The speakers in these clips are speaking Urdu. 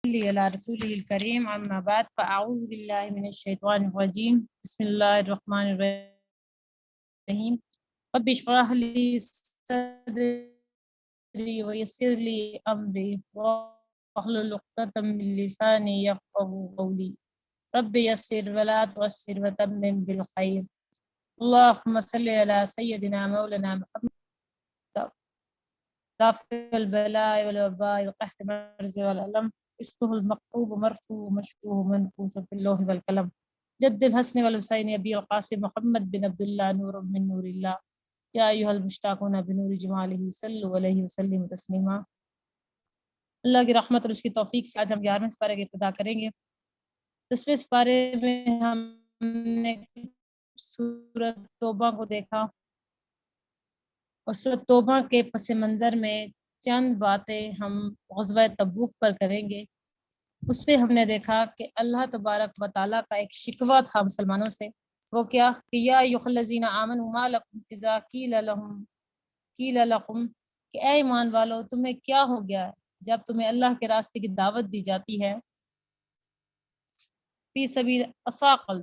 على رسوله الكريم أما بعد فأعوذ بالله من الشيطان الرجيم بسم الله الرحمن الرحيم رب اشرح لي صدري ويسر لي أمري واحلل عقدة من لساني يفقهوا قولي رب يسر ولا تعسر وتمم بالخير اللهم صل على سيدنا مولانا محمد دافع البلاء والوباء وقحط المرض والألم اسمه المكتوب مرفوع مشفوع منفوس في اللوح والقلم جد الحسن والحسين أبي القاسم محمد بن عبد الله نور من نور الله یا ایھا المشتاقون بنور جمالہ صلوا علیہ وسلم تسلیما۔ اللہ کی رحمت اور اس کی توفیق سے آج ہم 11ویں سپارے کی ابتدا کریں گے۔ 10ویں سپارے میں ہم نے سورۃ توبہ کو دیکھا اور سورۃ توبہ کے پس منظر میں چند باتیں ہم غزوہ تبوک پر کریں گے۔ اس پہ ہم نے دیکھا کہ اللہ تبارک و تعالیٰ کا ایک شکوہ تھا مسلمانوں سے، وہ کیا کہ یا ایھا الذین آمنوا ما لکم اذا قیل لکم کہ اے ایمان والو تمہیں کیا ہو گیا ہے جب تمہیں اللہ کے راستے کی دعوت دی جاتی ہے، فی سبیل اثاقل،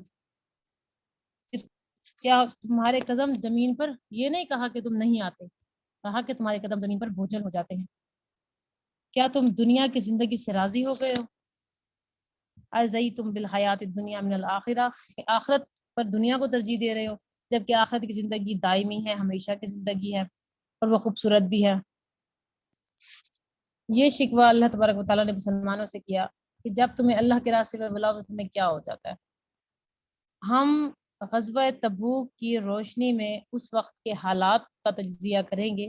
کیا تمہارے قدم زمین پر، یہ نہیں کہا کہ تم نہیں آتے، کہا کہ تمہارے قدم زمین پر بوجھل ہو جاتے ہیں، کیا تم دنیا کی زندگی سے راضی ہو گئے ہو، ازیتم بالحیات الدنیا من الآخرہ، کہ آخرت پر دنیا کو ترجیح دے رہے ہو جبکہ آخرت کی زندگی دائمی ہے، ہمیشہ کی زندگی ہے اور وہ خوبصورت بھی ہے۔ یہ شکوہ اللہ تبارک و تعالیٰ نے مسلمانوں سے کیا کہ جب تمہیں اللہ کے راستے پر بلاؤ تو تمہیں کیا ہو جاتا ہے۔ ہم غزوہ تبوک کی روشنی میں اس وقت کے حالات کا تجزیہ کریں گے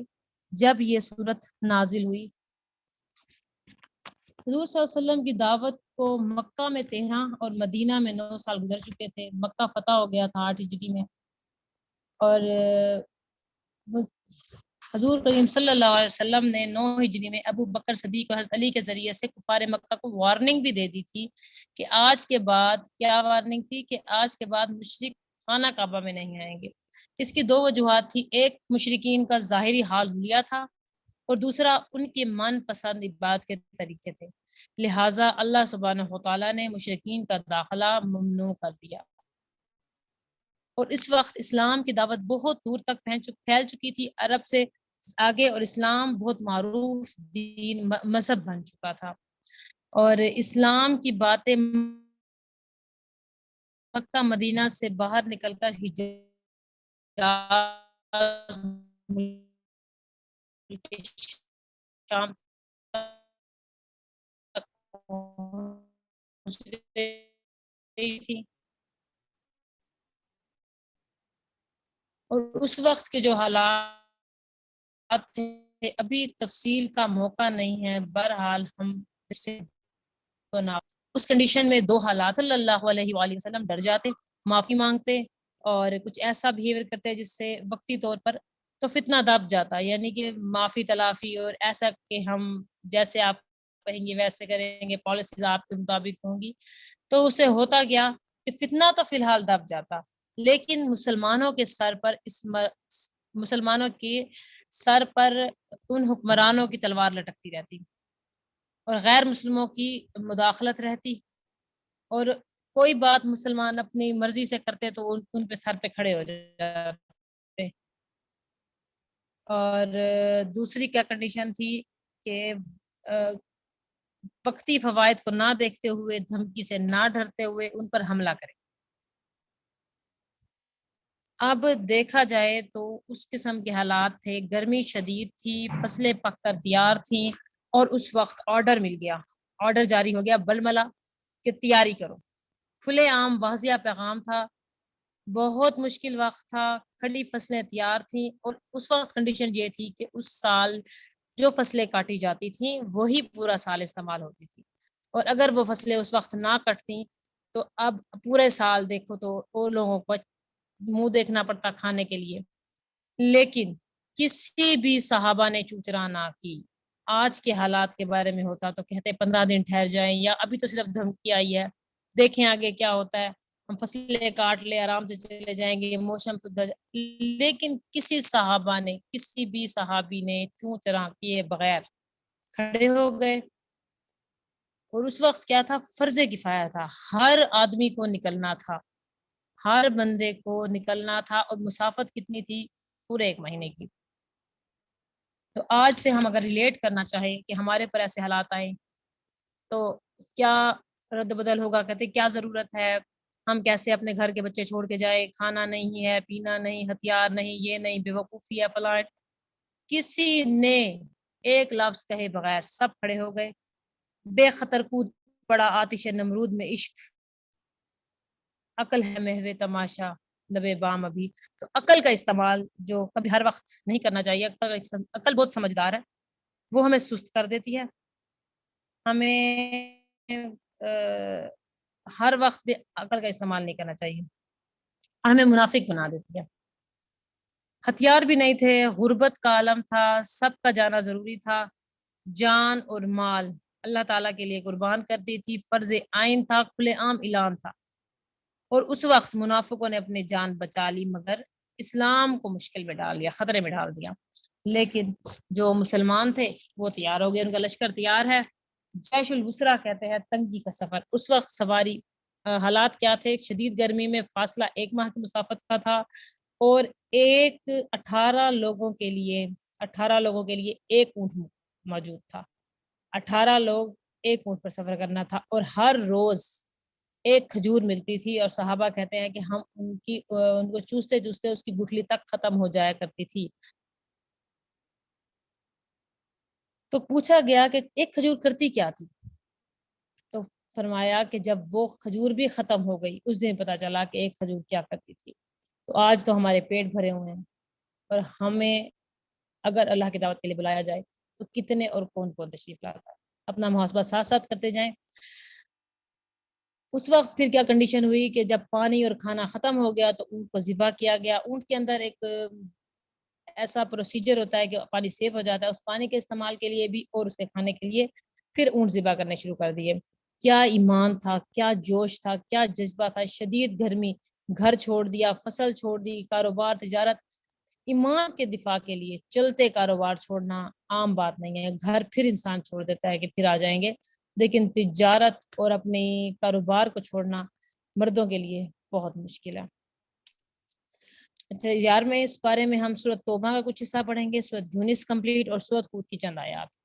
جب یہ صورت نازل ہوئی۔ حضور صلی اللہ علیہ وسلم کی دعوت کو مکہ میں 13 اور مدینہ میں 9 سال گزر چکے تھے۔ مکہ فتح ہو گیا تھا 8 ہجری میں، اور حضور کریم صلی اللہ علیہ وسلم نے 9 ہجری میں ابو بکر صدیق اور حضرت علی کے ذریعے سے کفار مکہ کو وارننگ بھی دے دی تھی کہ آج کے بعد، کیا وارننگ تھی کہ آج کے بعد مشرک خانہ کعبہ میں نہیں آئیں گے۔ اس کی 2 وجوہات تھی، ایک مشرکین کا ظاہری حال حلیہ تھا اور دوسرا ان کے من پسند عبادت کے طریقے تھے، لہٰذا اللہ سبحانہ وتعالیٰ نے مشرکین کا داخلہ ممنوع کر دیا۔ اور اس وقت اسلام کی دعوت بہت دور تک پھیل چکی تھی، عرب سے آگے، اور اسلام بہت معروف دین مذہب بن چکا تھا، اور اسلام کی باتیں مکہ مدینہ سے باہر نکل کر حجاز، شام تک پہنچ گئی تھی، اور اس وقت کے جو حالات تھے ابھی تفصیل کا موقع نہیں ہے، بہرحال ہم اس کنڈیشن میں 2 حالات، صلی اللہ علیہ وآلہ وسلم ڈر جاتے، معافی مانگتے اور کچھ ایسا بیہیویئر کرتے جس سے وقتی طور پر تو فتنہ دب جاتا، یعنی کہ معافی تلافی اور ایسا کہ ہم جیسے آپ کہیں گے ویسے کریں گے، پالیسیز آپ کے مطابق ہوں گی، تو اسے ہوتا کیا کہ فتنہ تو فی الحال دب جاتا، لیکن مسلمانوں کے سر پر ان حکمرانوں کی تلوار لٹکتی رہتی اور غیر مسلموں کی مداخلت رہتی، اور کوئی بات مسلمان اپنی مرضی سے کرتے تو ان پہ سر پہ کھڑے ہو جاتے۔ اور دوسری کیا کنڈیشن تھی کہ وقتی فوائد کو نہ دیکھتے ہوئے، دھمکی سے نہ ڈرتے ہوئے ان پر حملہ کریں۔ اب دیکھا جائے تو اس قسم کے حالات تھے، گرمی شدید تھی، فصلیں پک کر تیار تھیں، اور اس وقت آرڈر مل گیا، آرڈر جاری ہو گیا بلملا کہ تیاری کرو، کھلے عام واضح پیغام تھا، بہت مشکل وقت تھا، کھڑی فصلیں تیار تھیں، اور اس وقت کنڈیشن یہ تھی کہ اس سال جو فصلیں کاٹی جاتی تھیں وہی پورا سال استعمال ہوتی تھی، اور اگر وہ فصلیں اس وقت نہ کٹتی تو اب پورے سال دیکھو تو وہ لوگوں کو منہ دیکھنا پڑتا کھانے کے لیے۔ لیکن کسی بھی صحابہ نے چوچرا نہ کی، آج کے حالات کے بارے میں ہوتا تو کہتے 15 دن ٹھہر جائیں، یا ابھی تو صرف دھمکی آئی ہے، دیکھیں آگے کیا ہوتا ہے، ہم فصلیں کاٹ لے آرام سے چلے جائیں گے، موسم سدھر جائے، لیکن کسی بھی صحابی نے چوں چرا کیے بغیر کھڑے ہو گئے، اور اس وقت کیا تھا، فرض کفایہ تھا، ہر آدمی کو نکلنا تھا، ہر بندے کو نکلنا تھا، اور مسافت کتنی تھی، پورے 1 مہینے کی۔ تو آج سے ہم اگر ریلیٹ کرنا چاہیں کہ ہمارے پر ایسے حالات آئیں تو کیا رد بدل ہوگا، کہتے کیا ضرورت ہے، ہم کیسے اپنے گھر کے بچے چھوڑ کے جائیں، کھانا نہیں ہے، پینا نہیں، ہتھیار نہیں، یہ نہیں، بے وقوفی ہے، فلاں۔ کسی نے ایک لفظ کہے بغیر سب کھڑے ہو گئے، بے خطر کود پڑا آتش نمرود میں عشق، عقل ہے محو تماشا لبے بام ابھی۔ تو عقل کا استعمال جو کبھی ہر وقت نہیں کرنا چاہیے، عقل بہت سمجھدار ہے، وہ ہمیں سست کر دیتی ہے، ہمیں ہر وقت بھی عقل کا استعمال نہیں کرنا چاہیے، ہمیں منافق بنا دیتی ہے۔ ہتھیار بھی نہیں تھے، غربت کا عالم تھا، سب کا جانا ضروری تھا، جان اور مال اللہ تعالیٰ کے لیے قربان کر دی تھی، فرض عین تھا، کھلے عام اعلان تھا، اور اس وقت منافقوں نے اپنی جان بچا لی، مگر اسلام کو مشکل میں ڈال دیا، خطرے میں ڈال دیا۔ لیکن جو مسلمان تھے وہ تیار ہو گئے، ان کا لشکر تیار ہے، جیش الوسرا کہتے ہیں تنگی کا سفر۔ اس وقت سواری حالات کیا تھے، شدید گرمی میں فاصلہ 1 ماہ کی مسافت کا تھا، اور 18 لوگوں کے لیے 18 لوگوں کے لیے 1 اونٹ موجود تھا، 18 لوگ 1 اونٹ پر سفر کرنا تھا، اور ہر روز 1 کھجور ملتی تھی، اور صحابہ کہتے ہیں کہ ہم ان کو چوستے چوستے اس کی گٹھلی تک ختم ہو جایا کرتی تھی۔ تو پوچھا گیا کہ 1 کھجور کرتی کیا تھی، تو فرمایا کہ جب وہ کھجور بھی ختم ہو گئی اس دن پتا چلا کہ 1 کھجور کیا کرتی تھی۔ تو آج تو ہمارے پیٹ بھرے ہوئے ہیں، اور ہمیں اگر اللہ کی دعوت کے لیے بلایا جائے تو کتنے اور کون کون تشریف لاتا ہے، اپنا محاسبہ ساتھ ساتھ کرتے جائیں۔ اس وقت پھر کیا کنڈیشن ہوئی کہ جب پانی اور کھانا ختم ہو گیا تو اونٹ کو ذبح کیا گیا۔ اونٹ کے اندر ایک ایسا پروسیجر ہوتا ہے کہ پانی سیو ہو جاتا ہے، اس پانی کے استعمال کے لیے بھی اور اس کے کھانے کے لیے، پھر اونٹ ذبح کرنے شروع کر دیے۔ کیا ایمان تھا، کیا جوش تھا، کیا جذبہ تھا، شدید گرمی، گھر چھوڑ دیا، فصل چھوڑ دی، کاروبار، تجارت، ایمان کے دفاع کے لیے چلتے کاروبار چھوڑنا عام بات نہیں ہے، گھر پھر انسان چھوڑ دیتا ہے کہ پھر آ جائیں گے، لیکن تجارت اور اپنی کاروبار کو چھوڑنا مردوں کے لیے بہت مشکل ہے۔ اچھا یار میں اس بارے میں ہم سورۃ توبہ کا کچھ حصہ پڑھیں گے، سورۃ یونس کمپلیٹ، اور سورۃ ہود کی چند آیات،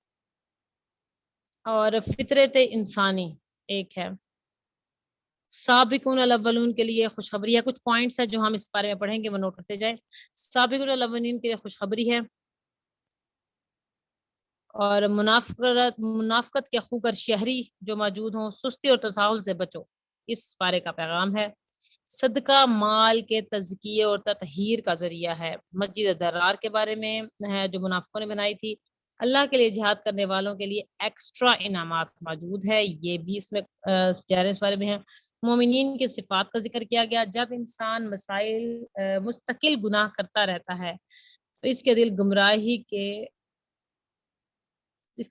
اور فطرت انسانی ایک ہے۔ سابقون الاولون کے لیے خوشخبری ہے، کچھ پوائنٹس ہیں جو ہم اس بارے میں پڑھیں گے، وہ نوٹ کرتے جائیں۔ سابقون الاولین کے لیے خوشخبری ہے، اور منافقت کے خوگر شہری جو موجود ہوں، سستی اور تساہل سے بچو، اس بارے کا پیغام ہے۔ صدقہ مال کے تزکیے اور تطہیر کا ذریعہ ہے، مسجد درار کے بارے میں ہے جو منافقوں نے بنائی تھی۔ اللہ کے لیے جہاد کرنے والوں کے لیے ایکسٹرا انعامات موجود ہے، یہ بھی اس میں اس بارے میں ہے۔ مومنین کے صفات کا ذکر کیا گیا، جب انسان مسائل مستقل گناہ کرتا رہتا ہے تو اس کے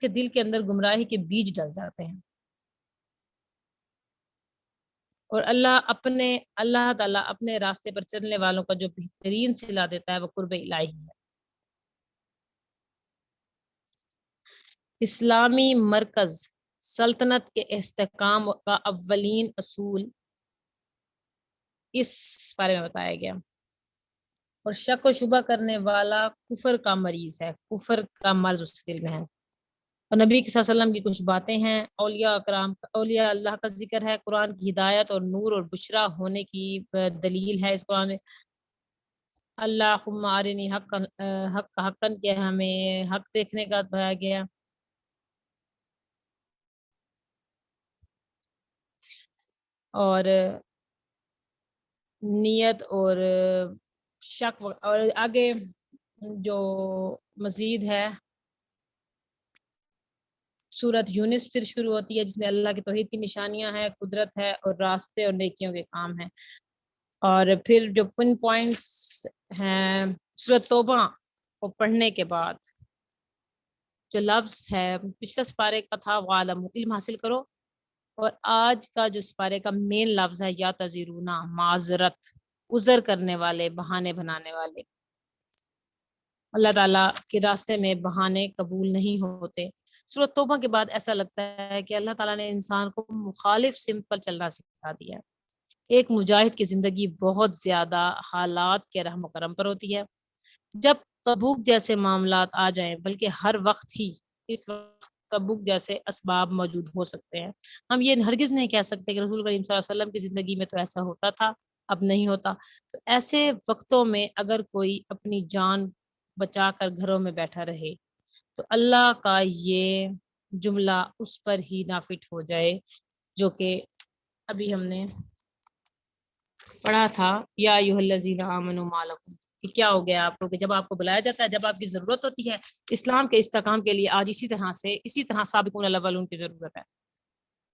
دل کے اندر گمراہی کے بیج ڈل جاتے ہیں، اور اللہ تعالیٰ اپنے راستے پر چلنے والوں کا جو بہترین صلہ دیتا ہے وہ قرب الہی ہے۔ اسلامی مرکز سلطنت کے استحکام کا اولین اصول اس بارے میں بتایا گیا، اور شک و شبہ کرنے والا کفر کا مریض ہے، کفر کا مرض اس دل میں ہے۔ اور نبی صلی اللہ علیہ وسلم کی کچھ باتیں ہیں، اولیاء اللہ کا ذکر ہے، قرآن کی ہدایت اور نور اور بشرا ہونے کی دلیل ہے اس قرآن میں۔ اللہم ارنی حقا کہ ہمیں حق دیکھنے کا بتایا گیا، اور نیت اور شک، اور آگے جو مزید ہے سورۃ یونس پھر شروع ہوتی ہے، جس میں اللہ کی توحید کی نشانیاں ہیں، قدرت ہے، اور راستے اور نیکیوں کے کام ہیں۔ اور پھر جو پن پوائنٹس ہیں سورۃ توبہ کو پڑھنے کے بعد جو لفظ ہے پچھلے سپارے کا تھا وعلم، علم حاصل کرو، اور آج کا جو سپارے کا مین لفظ ہے یا تذرونا، معذرت، عذر کرنے والے، بہانے بنانے والے۔ اللہ تعالیٰ کے راستے میں بہانے قبول نہیں ہوتے، سورۃ توبہ کے بعد ایسا لگتا ہے کہ اللہ تعالیٰ نے انسان کو مخالف سمت پر چلنا سکھا دیا ہے۔ ایک مجاہد کی زندگی بہت زیادہ حالات کے رحم و کرم پر ہوتی ہے۔ جب تبوک جیسے معاملات آ جائیں، بلکہ ہر وقت ہی اس وقت تبوک جیسے اسباب موجود ہو سکتے ہیں، ہم یہ ہرگز نہیں کہہ سکتے کہ رسول کریم صلی اللہ علیہ وسلم کی زندگی میں تو ایسا ہوتا تھا، اب نہیں ہوتا۔ تو ایسے وقتوں میں اگر کوئی اپنی جان بچا کر گھروں میں بیٹھا رہے تو اللہ کا یہ جملہ اس پر ہی نافذ ہو جائے جو کہ ابھی ہم نے پڑھا تھا، یا ایھا الذین آمنوا ما لکم، کہ کیا ہو گیا آپ کو کہ جب آپ کو بلایا جاتا ہے، جب آپ کی ضرورت ہوتی ہے اسلام کے استحکام کے لیے، آج اسی طرح سابقون الاولون کی ضرورت ہے۔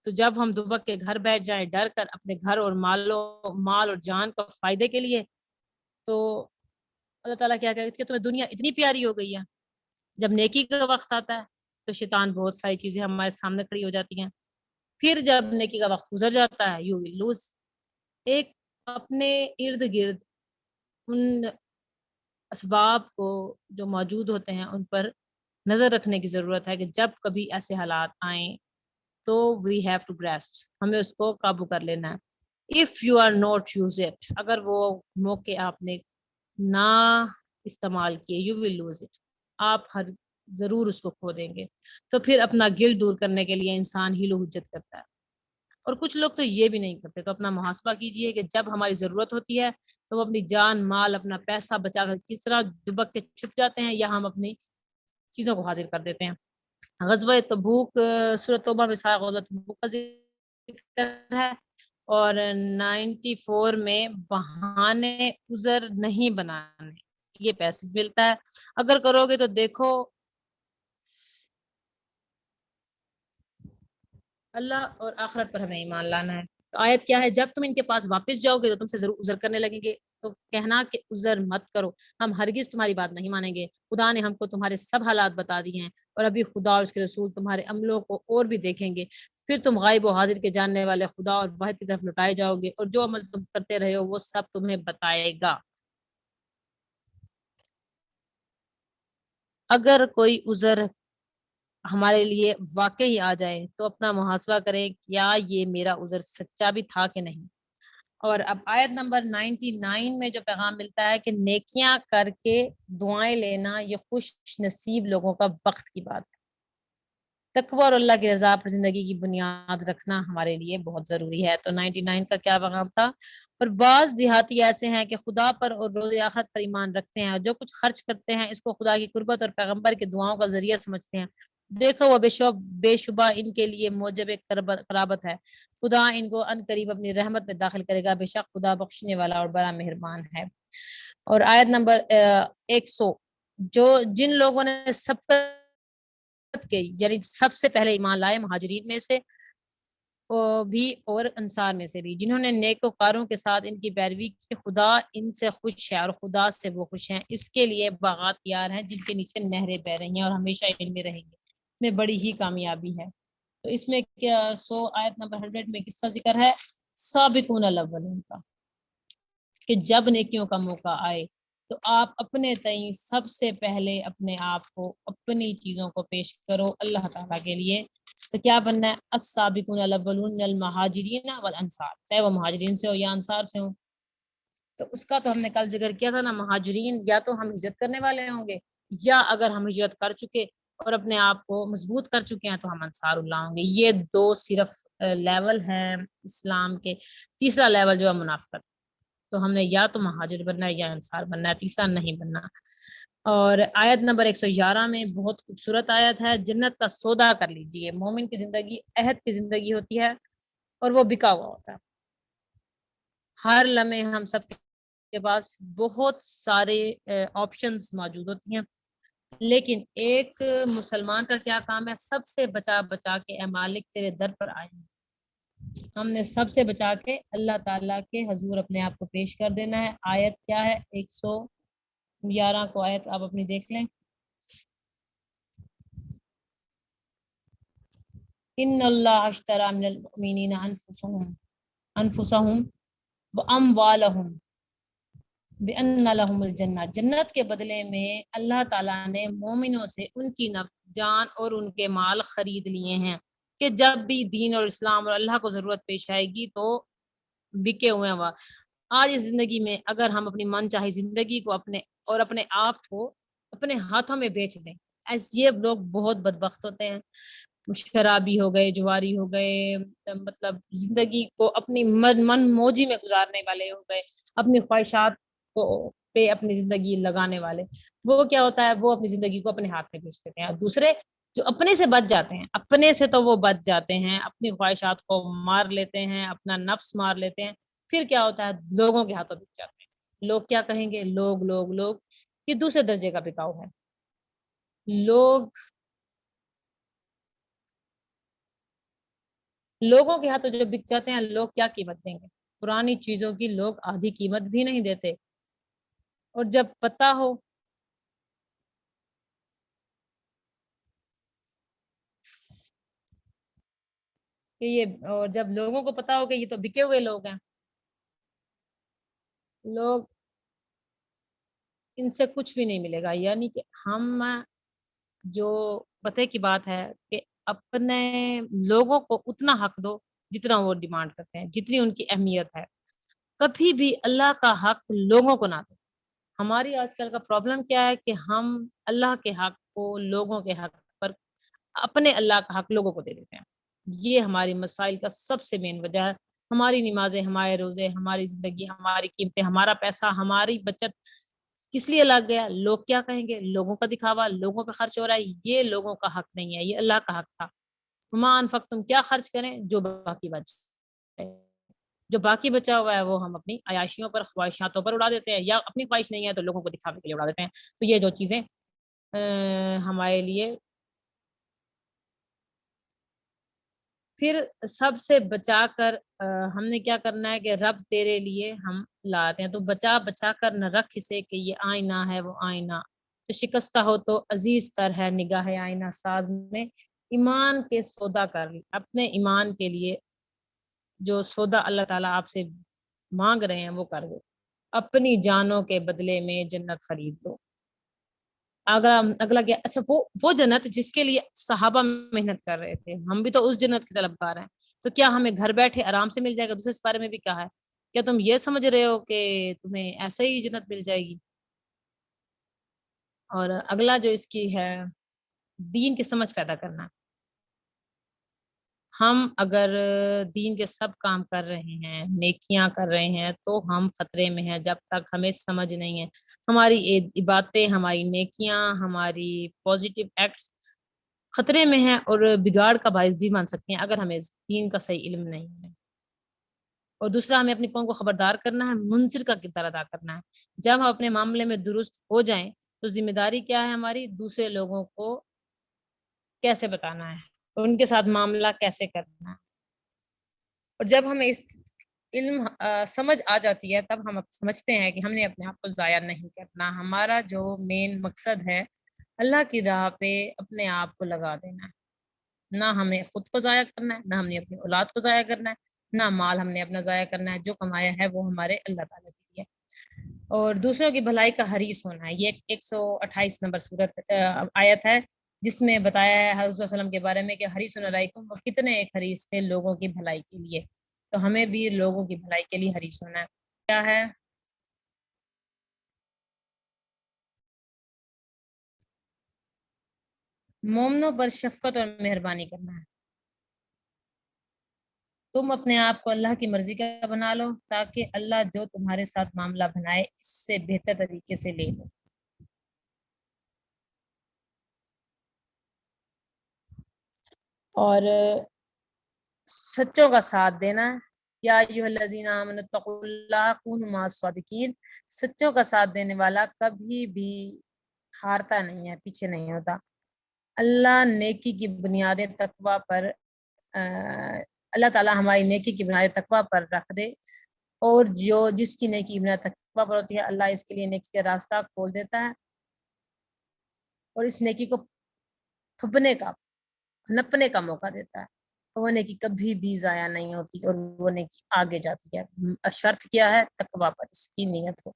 تو جب ہم دوبک کے گھر بیٹھ جائیں ڈر کر اپنے گھر اور مال اور جان کو فائدے کے لیے، تو اللہ تعالیٰ کیا کہتے ہیں کہ تمہیں دنیا اتنی پیاری ہو گئی ہے۔ جب نیکی کا وقت آتا ہے تو شیطان بہت ساری چیزیں ہمارے سامنے کھڑی ہو جاتی ہیں، پھر جب نیکی کا وقت گزر جاتا ہے یو ول لوز۔ ایک اپنے ارد گرد ان اسباب کو جو موجود ہوتے ہیں ان پر نظر رکھنے کی ضرورت ہے کہ جب کبھی ایسے حالات آئیں تو وی ہیو ٹو گراسپ، ہمیں اس کو قابو کر لینا ہے۔ If you are not use it, اگر وہ موقع آپ نے نہ استعمال کیے، یو ول لوز اٹ، آپ ضرور اس کو کھو دیں گے۔ تو پھر اپنا گل دور کرنے کے لیے انسان ہیل و حجت کرتا ہے، اور کچھ لوگ تو یہ بھی نہیں کرتے۔ تو اپنا محاسبہ کیجئے کہ جب ہماری ضرورت ہوتی ہے تو ہم اپنی جان مال اپنا پیسہ بچا کر کس طرح دبک کے چھپ جاتے ہیں، یا ہم اپنی چیزوں کو حاضر کر دیتے ہیں۔ غزوہ تبوک، سورۃ توبہ میں سارا غزوہ تبوک کا ذکر ہے، اور 94 میں بہانے عذر نہیں بنانے، یہ پیسج ملتا ہے۔ اگر کرو گے تو دیکھو اللہ اور آخرت پر ہمیں ایمان لانا ہے۔ تو آیت کیا ہے؟ جب تم ان کے پاس واپس جاؤ گے تو تم سے ضرور عذر کرنے لگیں گے، تو کہنا کہ عذر مت کرو، ہم ہرگز تمہاری بات نہیں مانیں گے، خدا نے ہم کو تمہارے سب حالات بتا دیے ہیں، اور ابھی خدا اور اس کے رسول تمہارے عملوں کو اور بھی دیکھیں گے، پھر تم غائب و حاضر کے جاننے والے خدا اور واحد کی طرف لوٹائے جاؤ گے، اور جو عمل تم کرتے رہے ہو وہ سب تمہیں بتائے گا۔ اگر کوئی عذر ہمارے لیے واقعی آ جائے تو اپنا محاسبہ کریں، کیا یہ میرا عذر سچا بھی تھا کہ نہیں۔ اور اب آیت نمبر 99 میں جو پیغام ملتا ہے کہ نیکیاں کر کے دعائیں لینا یہ خوش نصیب لوگوں کا وقت کی بات ہے۔ تقوی اور اللہ کی رضا پر زندگی کی بنیاد رکھنا ہمارے لیے بہت ضروری ہے۔ تو 99 کا کیا پیغام تھا؟ اور بعض دیہاتی ایسے ہیں کہ خدا پر اور روز آخرت پر ایمان رکھتے ہیں، اور جو کچھ خرچ کرتے ہیں اس کو خدا کی قربت اور پیغمبر کے دعاؤں کا ذریعہ سمجھتے ہیں۔ دیکھو وہ بے شبہ ان کے لیے موجب قرابت ہے، خدا ان کو ان قریب اپنی رحمت میں داخل کرے گا، بے شک خدا بخشنے والا اور بڑا مہربان ہے۔ اور آیت نمبر 100، جن لوگوں نے سبقت کی، یعنی سب سے پہلے ایمان لائے مہاجرین میں سے بھی اور انصار میں سے بھی، جنہوں نے نیکوکاروں کے ساتھ ان کی پیروی کی، خدا ان سے خوش ہے اور خدا سے وہ خوش ہیں، اس کے لیے باغات تیار ہیں جن کے نیچے نہریں بہ رہی ہیں، اور ہمیشہ ان میں رہیں گے، میں بڑی ہی کامیابی ہے۔ تو اس میں کیا آیت نمبر 100 میں کس کا ذکر ہے؟ سابقون الاولون کا، کہ جب نیکیوں کا موقع آئے تو آپ اپنے تئیں سب سے پہلے اپنے آپ کو، اپنی چیزوں کو پیش کرو اللہ تعالیٰ کے لیے۔ تو کیا بننا ہے؟ السابقون الاولون من المہاجرین والانصار، چاہے وہ مہاجرین سے ہو یا انصار سے ہو۔ تو اس کا تو ہم نے کل ذکر کیا تھا نا، مہاجرین یا تو ہم ہجرت کرنے والے ہوں گے، یا اگر ہم ہجرت کر چکے اور اپنے آپ کو مضبوط کر چکے ہیں تو ہم انصار اللہ ہوں گے۔ یہ دو صرف لیول ہیں اسلام کے، تیسرا لیول جو ہے منافقت، تو ہم نے یا تو مہاجر بننا ہے یا انصار بننا ہے، تیسرا نہیں بننا۔ اور آیت نمبر 111 میں بہت خوبصورت آیت ہے، جنت کا سودا کر لیجئے۔ مومن کی زندگی عہد کی زندگی ہوتی ہے اور وہ بکا ہوا ہوتا ہے۔ ہر لمحے ہم سب کے پاس بہت سارے آپشنز موجود ہوتی ہیں، لیکن ایک مسلمان کا کیا کام ہے؟ سب سے بچا بچا کے اے مالک تیرے در پر آئے ہیں، ہم نے سب سے بچا کے اللہ تعالیٰ کے حضور اپنے آپ کو پیش کر دینا ہے۔ آیت کیا ہے؟ 111 کو آیت آپ اپنی دیکھ لیں۔ ان اللہ اشتری من المؤمنین انفسهم واموالهم بِأَنَّ لَهُمُ الْجَنَّةَ، جنت کے بدلے میں اللہ تعالیٰ نے مومنوں سے ان کی جان اور ان کے مال خرید لیے ہیں کہ جب بھی دین اور اسلام اور اللہ کو ضرورت پیش آئے گی تو بکے ہوئے ہیں وہ۔ آج اس زندگی میں اگر ہم اپنی من چاہی زندگی کو اپنے آپ کو اپنے ہاتھوں میں بیچ دیں، یہ لوگ بہت بدبخت ہوتے ہیں۔ شرابی ہو گئے، جواری ہو گئے، مطلب زندگی کو اپنی من موجی میں گزارنے والے ہو گئے، اپنی خواہشات کو پہ اپنی زندگی لگانے والے، وہ کیا ہوتا ہے، وہ اپنی زندگی کو اپنے ہاتھ میں بیچ دیتے ہیں۔ اور دوسرے جو اپنے سے بچ جاتے ہیں، اپنے سے تو وہ بچ جاتے ہیں، اپنی خواہشات کو مار لیتے ہیں، اپنا نفس مار لیتے ہیں، پھر کیا ہوتا ہے، لوگوں کے ہاتھوں بک جاتے ہیں۔ لوگ کیا کہیں گے، لوگ یہ دوسرے درجے کا بکاؤ ہے۔ لوگوں کے ہاتھوں جو بک جاتے ہیں، لوگ کیا قیمت دیں گے؟ پرانی چیزوں کی لوگ آدھی قیمت بھی نہیں دیتے، اور جب پتہ ہو کہ اور جب لوگوں کو پتا ہو کہ یہ تو بکے ہوئے لوگ ہیں، لوگ ان سے کچھ بھی نہیں ملے گا، یعنی کہ ہم جو پتے کی بات ہے کہ اپنے لوگوں کو اتنا حق دو جتنا وہ ڈیمانڈ کرتے ہیں، جتنی ان کی اہمیت ہے، کبھی بھی اللہ کا حق لوگوں کو نہ دو۔ ہماری آج کل کا پرابلم کیا ہے کہ ہم اللہ کے حق کو لوگوں کے حق پر اپنے اللہ کا حق لوگوں کو دے دیتے ہیں۔ یہ ہماری مسائل کا سب سے مین وجہ ہے۔ ہماری نمازیں، ہمارے روزے، ہماری زندگی، ہماری قیمتیں، ہمارا پیسہ، ہماری بچت کس لیے لگ گیا؟ لوگ کیا کہیں گے، لوگوں کا دکھاوا، لوگوں پہ خرچ ہو رہا ہے، یہ لوگوں کا حق نہیں ہے، یہ اللہ کا حق تھا۔ وما انفقتم، کیا خرچ کریں جو باقی بچ جائے، جو باقی بچا ہوا ہے وہ ہم اپنی عیاشیوں پر، خواہشاتوں پر اڑا دیتے ہیں، یا اپنی خواہش نہیں ہے تو لوگوں کو دکھانے کے لیے اڑا دیتے ہیں۔ تو یہ جو چیزیں ہمارے لیے پھر سب سے بچا کر ہم نے کیا کرنا ہے کہ رب تیرے لیے ہم لاتے ہیں، تو بچا بچا کر نہ رکھ اسے کہ یہ آئینہ ہے وہ آئینہ، تو شکستہ ہو تو عزیز تر ہے نگاہ آئینہ ساز میں، ایمان کے سودا کر اپنے ایمان کے لیے جو سودا اللہ تعالیٰ آپ سے مانگ رہے ہیں وہ کر دو، اپنی جانوں کے بدلے میں جنت خرید دو۔ اگلا کیا، اچھا وہ جنت جس کے لیے صحابہ محنت کر رہے تھے، ہم بھی تو اس جنت کی طلبگار ہیں، تو کیا ہمیں گھر بیٹھے آرام سے مل جائے گا؟ دوسرے سپارے میں بھی کہا ہے، کیا تم یہ سمجھ رہے ہو کہ تمہیں ایسے ہی جنت مل جائے گی؟ اور اگلا جو اس کی ہے، دین کی سمجھ پیدا کرنا۔ ہم اگر دین کے سب کام کر رہے ہیں، نیکیاں کر رہے ہیں، تو ہم خطرے میں ہیں جب تک ہمیں سمجھ نہیں ہے۔ ہماری عبادتیں، ہماری نیکیاں، ہماری پازیٹیو ایکٹس خطرے میں ہیں اور بگاڑ کا باعث بھی بن سکتے ہیں اگر ہمیں دین کا صحیح علم نہیں ہے۔ اور دوسرا، ہمیں اپنی قوم کو خبردار کرنا ہے، منذر کا کردار ادا کرنا ہے۔ جب ہم اپنے معاملے میں درست ہو جائیں تو ذمہ داری کیا ہے ہماری، دوسرے لوگوں کو کیسے بتانا ہے، ان کے ساتھ معاملہ کیسے کرنا ہے۔ اور جب ہمیں اس علم سمجھ آ جاتی ہے، تب ہم سمجھتے ہیں کہ ہم نے اپنے آپ کو ضائع نہیں کرنا، ہمارا جو مین مقصد ہے اللہ کی راہ پہ اپنے آپ کو لگا دینا ہے، نہ ہمیں خود کو ضائع کرنا ہے، نہ ہم نے اپنی اولاد کو ضائع کرنا ہے، نہ مال ہم نے اپنا ضائع کرنا ہے، جو کمایا ہے وہ ہمارے اللہ تعالیٰ کے لیے۔ اور دوسروں کی بھلائی کا حریص ہونا ہے، یہ 128 نمبر صورت آیت ہے، جس میں بتایا ہے حضرت صلی اللہ علیہ وسلم کے بارے میں کہ حریص علیکم، وہ کتنے ایک حریص تھے لوگوں کی بھلائی کے لیے۔ تو ہمیں بھی لوگوں کی بھلائی کے لیے حریص ہونا ہے۔ کیا ہے، مومنوں پر شفقت اور مہربانی کرنا ہے۔ تم اپنے آپ کو اللہ کی مرضی کا بنا لو تاکہ اللہ جو تمہارے ساتھ معاملہ بنائے اس سے بہتر طریقے سے لے لو۔ اور سچوں کا ساتھ دینا ہے، یا ایھا الذین آمنوا اتقوا اللہ کونوا مع الصادقین، سچوں کا ساتھ دینے والا کبھی بھی ہارتا نہیں ہے، پیچھے نہیں ہوتا۔ اللہ نیکی کی بنیادیں تقوی پر اللہ تعالیٰ ہماری نیکی کی بنیادیں تقوی پر رکھ دے، اور جس کی نیکی کی بنیاد تقوی پر ہوتی ہے، اللہ اس کے لیے نیکی کا راستہ کھول دیتا ہے، اور اس نیکی کو نپنے کا موقع دیتا ہے۔ وہ نیکی کبھی بھی ضائع نہیں ہوتی، اور وہ نیکی آگے جاتی ہے، شرط کیا ہے، تقوی پر اس کی نیت ہو۔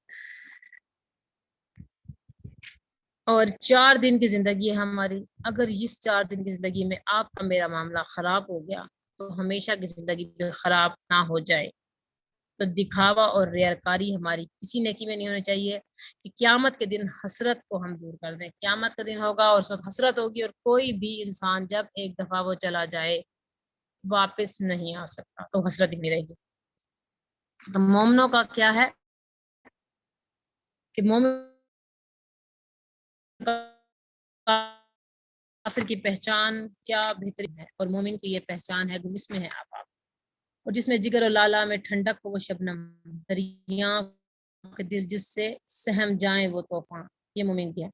اور 4 دن کی زندگی ہے ہماری، اگر اس 4 دن کی زندگی میں آپ کا میرا معاملہ خراب ہو گیا تو ہمیشہ کی زندگی میں خراب نہ ہو جائے۔ تو دکھاوا اور ریاکاری ہماری کسی نیکی میں نہیں ہونی چاہیے کہ قیامت کے دن حسرت کو ہم دور کر دیں۔ قیامت کا دن ہوگا اور اس وقت حسرت ہوگی، اور کوئی بھی انسان جب ایک دفعہ وہ چلا جائے واپس نہیں آ سکتا، تو حسرت ہی نہیں رہے گی۔ تو مومنوں کا کیا ہے کہ مومن کافر کی پہچان کیا بہترین ہے، اور مومن کی یہ پہچان ہے اس میں ہے آپ اور جس میں جگر و لالا میں ٹھنڈک ہو وہ شبنم، دریاں کے دل جس سے سہم جائیں وہ طوفان، یہ مومن کی ہے۔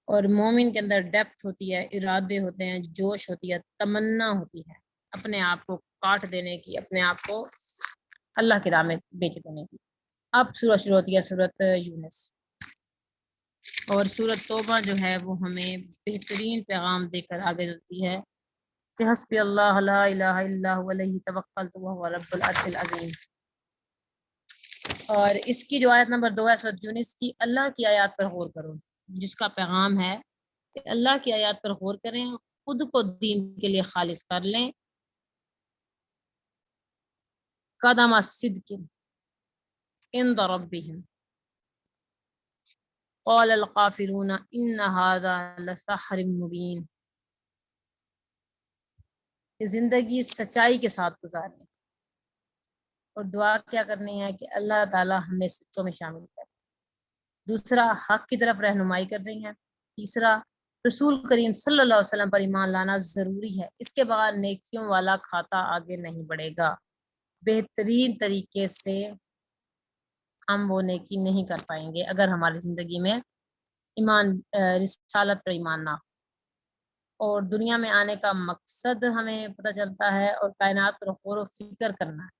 اور مومن کے اندر ڈیپتھ ہوتی ہے، ارادے ہوتے ہیں، جوش ہوتی ہے، تمنا ہوتی ہے اپنے آپ کو کاٹ دینے کی، اپنے آپ کو اللہ کی راہ میں بیچ دینے کی۔ اب سورت شروع ہوتی ہے، سورت یونس، اور سورت توبہ جو ہے وہ ہمیں بہترین پیغام دے کر آگے چلتی ہے کہ حسبی اللہ لا الہ الا هو علیہ توکلت وهو رب العرش العظیم۔ اور اس کی جو آیت نمبر 2 ہے سورۃ یونس کی، اللہ کی آیات پر غور کرو، جس کا پیغام ہے کہ اللہ کی آیات پر غور کریں، خود کو دین کے لیے خالص کر لیں۔ قدم الصدق عند ربهم قال القافرون ان هذا لسحر مبین، کہ زندگی سچائی کے ساتھ گزاریں اور دعا کیا کرنی ہے کہ اللہ تعالی ہمیں سچوں میں شامل کرے۔ دوسرا، حق کی طرف رہنمائی کر رہی ہیں۔ تیسرا، رسول کریم صلی اللہ علیہ وسلم پر ایمان لانا ضروری ہے، اس کے بعد نیکیوں والا کھاتا آگے نہیں بڑھے گا۔ بہترین طریقے سے ہم وہ نیکی نہیں کر پائیں گے اگر ہماری زندگی میں ایمان رسالت پر ایمان نہ ہو۔ اور دنیا میں آنے کا مقصد ہمیں پتہ چلتا ہے، اور کائنات پر غور و فکر کرنا ہے۔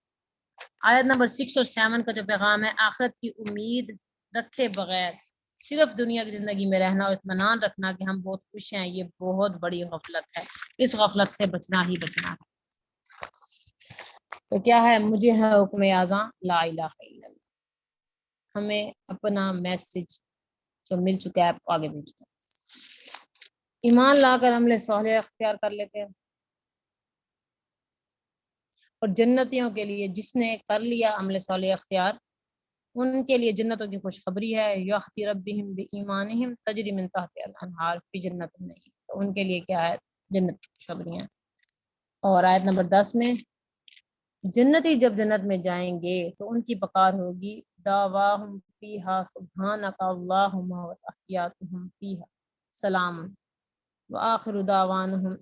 آیت نمبر 6 اور 7 کا جو پیغام ہے، آخرت کی امید رکھے بغیر صرف دنیا کی زندگی میں رہنا اور اطمینان رکھنا کہ ہم بہت خوش ہیں، یہ بہت بڑی غفلت ہے۔ اس غفلت سے بچنا ہی بچنا ہے۔ تو کیا ہے؟ مجھے ہے حکم اعظم لا الہ الا اللہ، ہمیں اپنا میسج جو مل چکا ہے آگے بھیجنا، ایمان لا کر عمل صالح اختیار کر لیتے ہیں، اور جنتیوں کے لیے جس نے کر لیا عمل صالح اختیار، ان کے لیے جنتوں کی خوشخبری ہے۔ یأتی ربہم بإیمانہم تجری من تحتہا الانہار فی جنت النعیم، تو ان کے لیے کیا ہے؟ جنت کی خوشخبریاں۔ اور آیت نمبر 10 میں، جنتی جب جنت میں جائیں گے تو ان کی پکار ہوگی دعواہم فیہا سبحانک اللہم وتحیاتہم فیہا سلام وآخر دعوانہم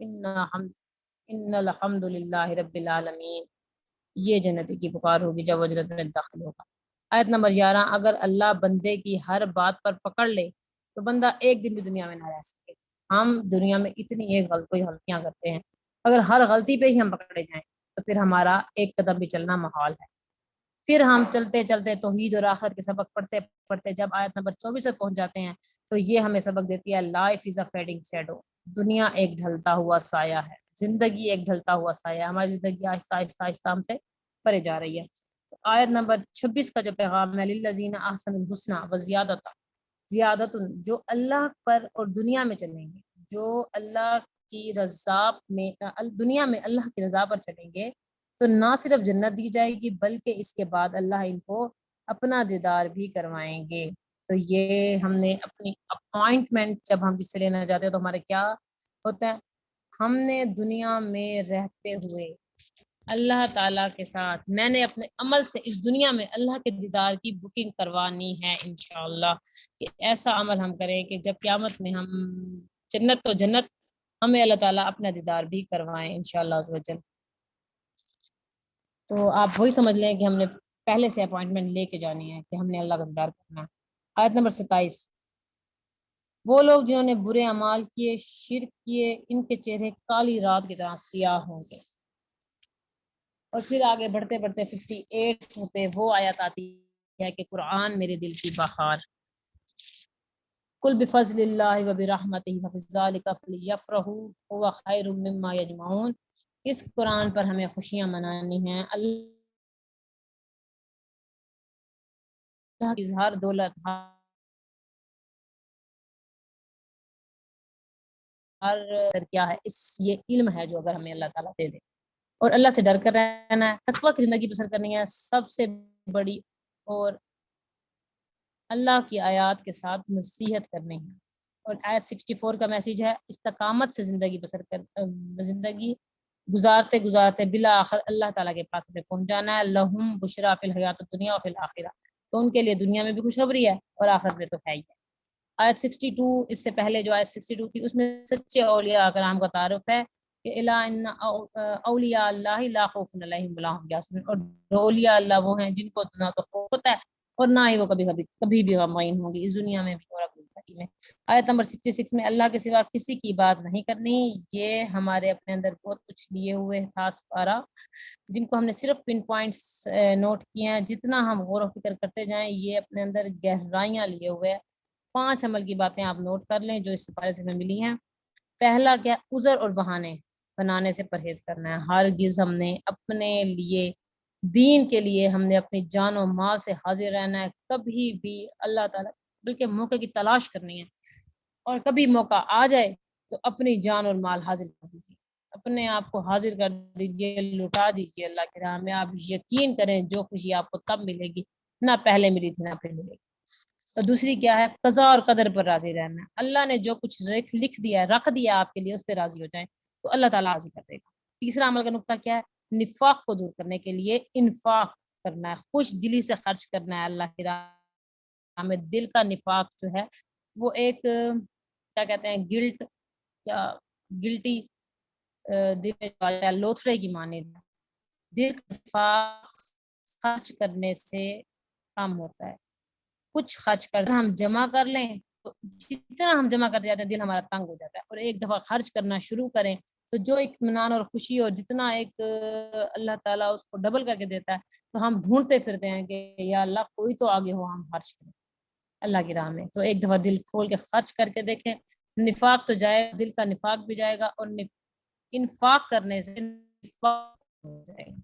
ان الحمد للہ رب العالمین۔ یہ جنتی کی پکار ہوگی جب وہ جنت میں داخل ہوگا۔ آیت نمبر 11، اگر اللہ بندے کی ہر بات پر پکڑ لے تو بندہ ایک دن بھی دنیا میں نہ رہ سکے۔ ہم دنیا میں اتنی ایک غلطیاں کرتے ہیں، اگر ہر غلطی پہ ہی ہم پکڑے جائیں تو پھر ہمارا ایک قدم بھی چلنا محال ہے۔ پھر ہم چلتے چلتے توحید اور آخرت کے سبق پڑھتے پڑھتے جب آیت نمبر 24 تک پہنچ جاتے ہیں تو یہ ہمیں سبق دیتی ہے، life is a feeding shadow, دنیا ایک ڈھلتا ہوا سایہ ہے، زندگی ایک ڈھلتا ہوا سایہ ہے، ہماری زندگی آہستہ آہستہ آہستہ ہم سے پرے جا رہی ہے۔ آیت نمبر 26 کا جو پیغام ہے، للذین احسنوا الحسنی وزیادۃ، زیادت، جو اللہ پر اور دنیا میں چلیں گے، جو اللہ کی رضا میں دنیا میں اللہ کی رضا پر چلیں گے تو نہ صرف جنت دی جائے گی بلکہ اس کے بعد اللہ ان کو اپنا دیدار بھی کروائیں گے۔ تو یہ ہم نے اپنی اپوائنٹمنٹ جب ہم کس سے لینا چاہتے ہیں تو ہمارے کیا ہوتا ہے؟ ہم نے دنیا میں رہتے ہوئے اللہ تعالیٰ کے ساتھ، میں نے اپنے عمل سے اس دنیا میں اللہ کے دیدار کی بکنگ کروانی ہے انشاءاللہ، کہ ایسا عمل ہم کریں کہ جب قیامت میں ہم جنت تو جنت، ہمیں اللہ تعالیٰ اپنا دیدار بھی کروائیں انشاءاللہ عز و جل۔ تو آپ وہی سمجھ لیں کہ ہم نے پہلے سے اپوائنٹمنٹ لے کے جانی ہے کہ ہم نے اللہ کا دیدار کرنا ہے۔ آیت نمبر 27، وہ لوگ جنہوں نے برے اعمال کیے، شرک کیے، ان کے چہرے کالی رات کی طرح سیاہ ہوں گے۔ اور پھر آگے بڑھتے بڑھتے 58 پہ وہ آیت آتی ہے کہ قرآن میرے دل کی بہار، قل بفضل اللہ وبرحمتہ فبذلک فلیفرحوا هو خیر مما یجمعون۔ اس قرآن پر ہمیں خوشیاں منانی ہیں، اللہ کی اظہار دولت کیا ہے، یہ علم ہے جو اگر ہمیں اللہ تعالیٰ دے دے، اور اللہ سے ڈر کر رہنا ہے، تقویٰ کی زندگی بسر کرنی ہے سب سے بڑی، اور اللہ کی آیات کے ساتھ نصیحت کرنی ہے۔ اور آیت 64 کا میسیج ہے استقامت سے زندگی بسر کر زندگی گزارتے گزارتے بالآخر اللہ تعالیٰ کے پاس میں پہنچ جانا ہے۔ لہم بشرا فی الحیات الدنیا و فی الآخرہ، تو ان کے لیے دنیا میں بھی خوشخبری ہے اور آخرت میں تو ہے ہی ہے۔ آیت 62 اس سے پہلے جو آیت 62 تھی اس میں سچے اولیاء کرام کا تعارف ہے کہ الا ان اولیاء اللہ لا خوف علیہم ولا هم یحزنون، اور اولیاء اللہ وہ ہیں جن کو نہ تو خوف ہوتا ہے اور نہ ہی وہ کبھی بھی غمگین ہوں گی، اس دنیا میں بھی اور آخرت میں۔ آیت نمبر 66 میں اللہ کے سوا کسی کی بات نہیں کرنی، یہ ہمارے اپنے اندر بہت کچھ لیے ہوئے خاص پارا جن کو ہم نے صرف پن پوائنٹس نوٹ کیے ہیں، جتنا ہم غور و فکر کرتے جائیں یہ اپنے اندر گہرائیاں لیے ہوئے ہیں۔ 5 عمل کی باتیں آپ نوٹ کر لیں جو اس سپارے سے ہمیں ملی ہیں۔ پہلا کیا، عذر اور بہانے بنانے سے پرہیز کرنا ہے۔ ہرگز ہم نے اپنے لیے دین کے لیے ہم نے اپنی جان و مال سے حاضر رہنا ہے، کبھی بھی اللہ تعالیٰ بلکہ موقع کی تلاش کرنی ہے، اور کبھی موقع آ جائے تو اپنی جان اور مال حاضر کر دیجیے، اپنے آپ کو حاضر کر دیجیے، لٹا دیجیے اللہ کے راہ میں۔ آپ یقین کریں جو خوشی آپ کو تب ملے گی، نہ پہلے ملی تھی نہ پھر ملے گی۔ اور دوسری کیا ہے، قضا اور قدر پر راضی رہنا ہے۔ اللہ نے جو کچھ لکھ دیا ہے، رکھ دیا آپ کے لیے، اس پہ راضی ہو جائیں تو اللہ تعالیٰ راضی کر دے گا۔ تیسرا عمل کا نقطہ کیا ہے، نفاق کو دور کرنے کے لیے انفاق کرنا ہے، خوش دلی سے خرچ کرنا ہے اللہ کی راہ میں۔ دل کا نفاق جو ہے وہ ایک کیا کہتے ہیں گلٹ یا گلٹی دل میں لوتھڑے کی مانند ہے۔ دل کا نفاق خرچ کرنے سے کام ہوتا ہے، کچھ خرچ کر ہم جمع کر لیں تو جتنا ہم جمع کرتے جاتے ہیں دل ہمارا تنگ ہو جاتا ہے، اور ایک دفعہ خرچ کرنا شروع کریں تو جو اطمینان اور خوشی اور جتنا ایک اللہ تعالیٰ اس کو ڈبل کر کے دیتا ہے، تو ہم ڈھونڈتے پھرتے ہیں کہ یا اللہ کوئی تو آگے ہو، ہم خرچ کریں اللہ کی راہ میں۔ تو ایک دفعہ دل کھول کے خرچ کر کے دیکھیں، نفاق تو جائے، دل کا نفاق بھی جائے گا، اور انفاق کرنے سے نفاق ہو جائے گا۔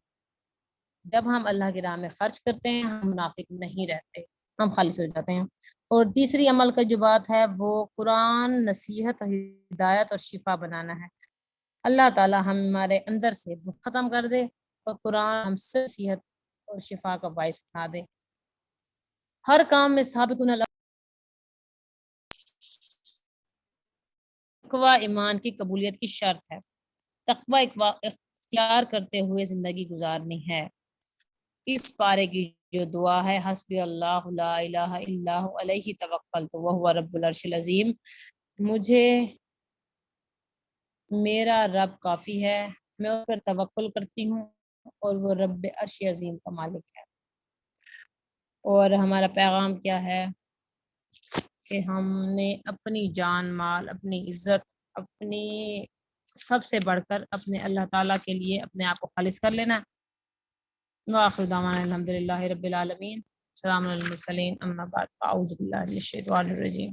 جب ہم اللہ کی راہ میں خرچ کرتے ہیں ہم منافق نہیں رہتے، ہم خالص ہو جاتے ہیں۔ اور تیسری عمل کا جو بات ہے وہ قرآن نصیحت، ہدایت اور شفا بنانا ہے۔ اللہ تعالیٰ ہمارے اندر سے ختم کر دے اور قرآن ہم سے نصیحت اور شفا کا باعث بنا دے۔ ہر کام میں سابقون تقوی ایمان کی قبولیت کی شرط ہے۔ تقوی اختیار کرتے ہوئے زندگی گزارنی ہے۔ اس پارے کی جو دعا ہے، حسبی اللہ لا الہ الا ہو علیہ توکلت وہو رب العرش العظیم، مجھے میرا رب کافی ہے، میں اس پر توکل کرتی ہوں اور وہ رب عرش عظیم کا مالک ہے۔ اور ہمارا پیغام کیا ہے کہ ہم نے اپنی جان مال، اپنی عزت، اپنی سب سے بڑھ کر اپنے اللہ تعالیٰ کے لیے اپنے آپ کو خالص کر لینا۔ وآخر دعوانا الحمدللہ رب العالمین، السلام علیکم، اما بعد، اعوذ باللہ من الشیطان الرجیم۔